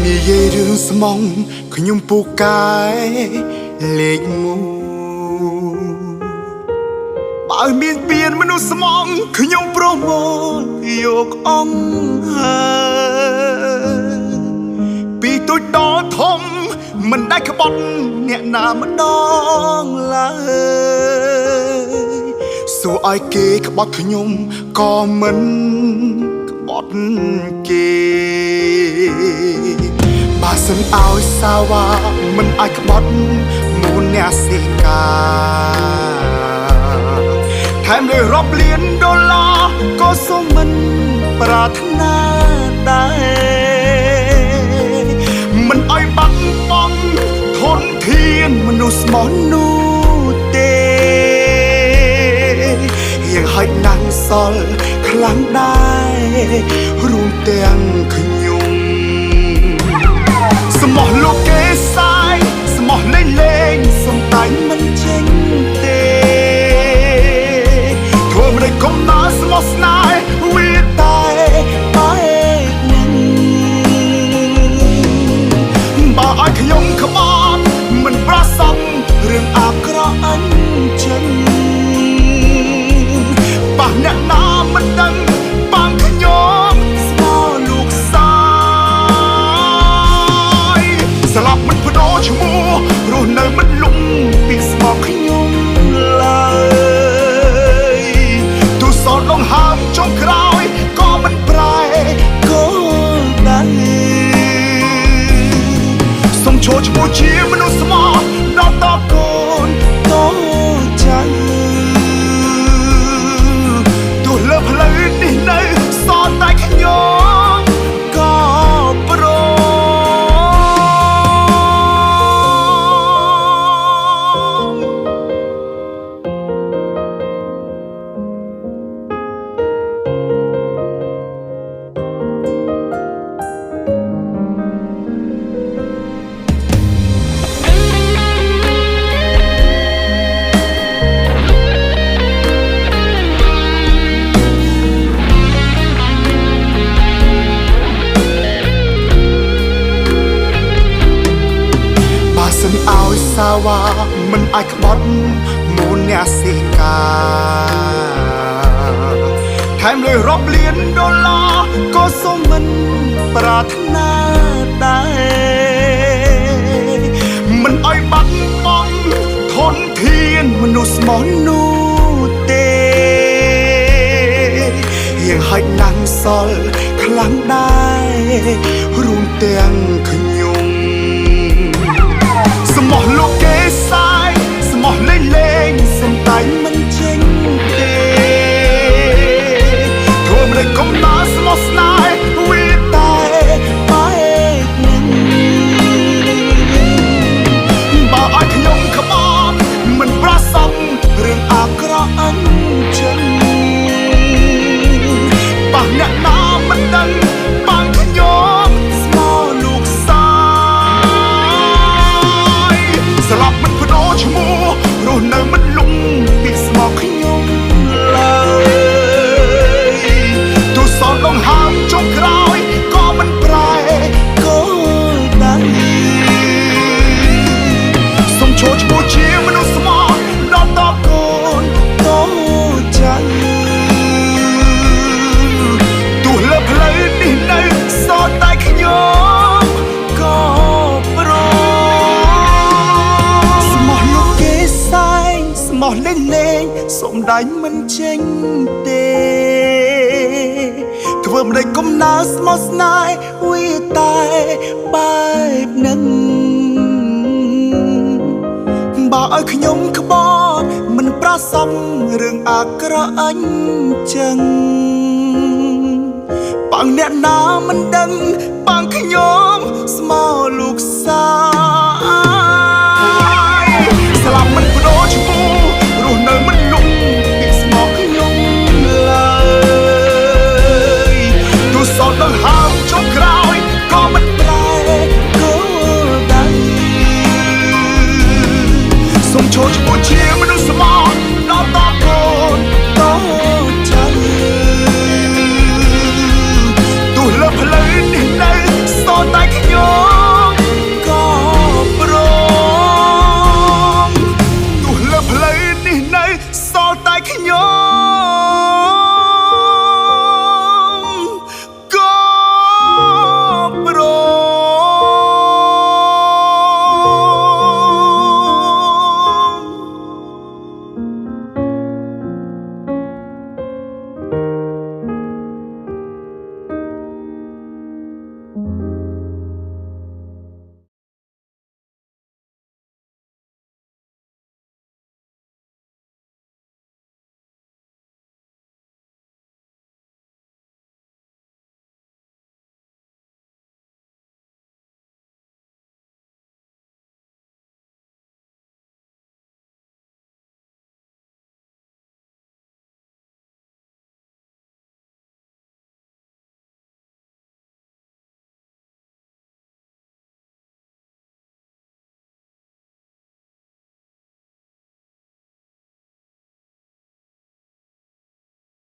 និយាយរឿងស្មងខ្ញុំពូកែលេខ1បើមានពៀនមនុស្សស្មងខ្ញុំប្រមូលយកអង្គហើយពីទូចដល់ធំមិនដាច់ក្បត់អ្នកណាម្ដងឡើយសួរឲ្យគេក្បត់ខ្ញុំក៏មិនក្បត់គេបើសិនឲ្យសាវ៉ាមិនអាចក្បត់មូលអ្នកសេកាថែមដោយរាប់លានដុល្លារក៏សូមមិនប្រាថ្នាដែរមិនឲ្យបាត់បង់ធនធានមនុស្សស្មោះនោះទេយ៉ាងហោចណាស់សល់ខ្លាំងដែររួមទាំងខ្ញុំស្មោះលោកគេសាយស្មោះលេងសំតាញ់មិនចេញទេធ្វើមិនកុំណាស្មោះស្នេហ៍វាតែបែកនឹងបើឲ្យខ្ញុំក្បត់មិនប្រសពរឿងអាក្រក់អញ្ចឹងប៉ះអ្នកណាមិនដឹងបាំងខ្ញុំស្មោះលោកសាយស្លាប់មិនបដូរឈ្មោះរស់នៅមិនលំពីស្មោះខ្ញុំឡើយទូសោតលងហើមចុងក្រោយក៏មិនប្រែគោលដៅសូមចូលឈ្មោះជាមនុស្សស្មោះដល់តកូនតូចចៅទូលើផ្លូវនេះនៅសល់តែខ្ញុំក៏ព្រមឲ្យសាវ៉ាមិនអាចក្បត់មូលអ្នកសេកាថែមលើរាប់លានដុល្លារក៏សូមមិនប្រាថ្នាដែរមិនឲ្យបាត់បង់ធនធានមនុស្សស្មោះនោះទេយ៉ាងហោចណាស់សល់ខ្លាំងដែររួមទាំងខ្ញុំស្មោះលោកគេសាយស្មោះលេងសំតាញ់មិនចេញទេធ្វើមិនកុំណាស្មោះស្នេហ៍វាតែបែកនឹងបើឲ្យខ្ញុំក្បត់មិនប្រសពរឿងអាក្រក់អញ្ចឹងប៉ះអ្នកណាមិនដឹងបាំងខ្ញុំស្មោះលោកសាស្លាប់មិនបដូរឈ្មោះរស់នៅមិនលំពីស្មោះខ្ញុំឡើយទូសោតលងហើមចុងក្រោយក៏មិនប្រែគោលដៅសូមចូលឈ្មោះជាមនុស្សស្មោះដល់តកូនតូចចៅទូលើផ្លូវនេះនៅសល់តែខ្ញុំក៏ព្រមស្មោះលេងសំដាញ់មិនចេញទេធ្វើមិនได้កុំណាស្មោះស្នេហ៍វាតែបែបនឹងបើឲ្យខ្ញុំក្បត់មិនប្រសពរឿងអាក្រក់អញ្ចឹងប៉ាំងអ្នកណាមិនដឹងប៉ាំង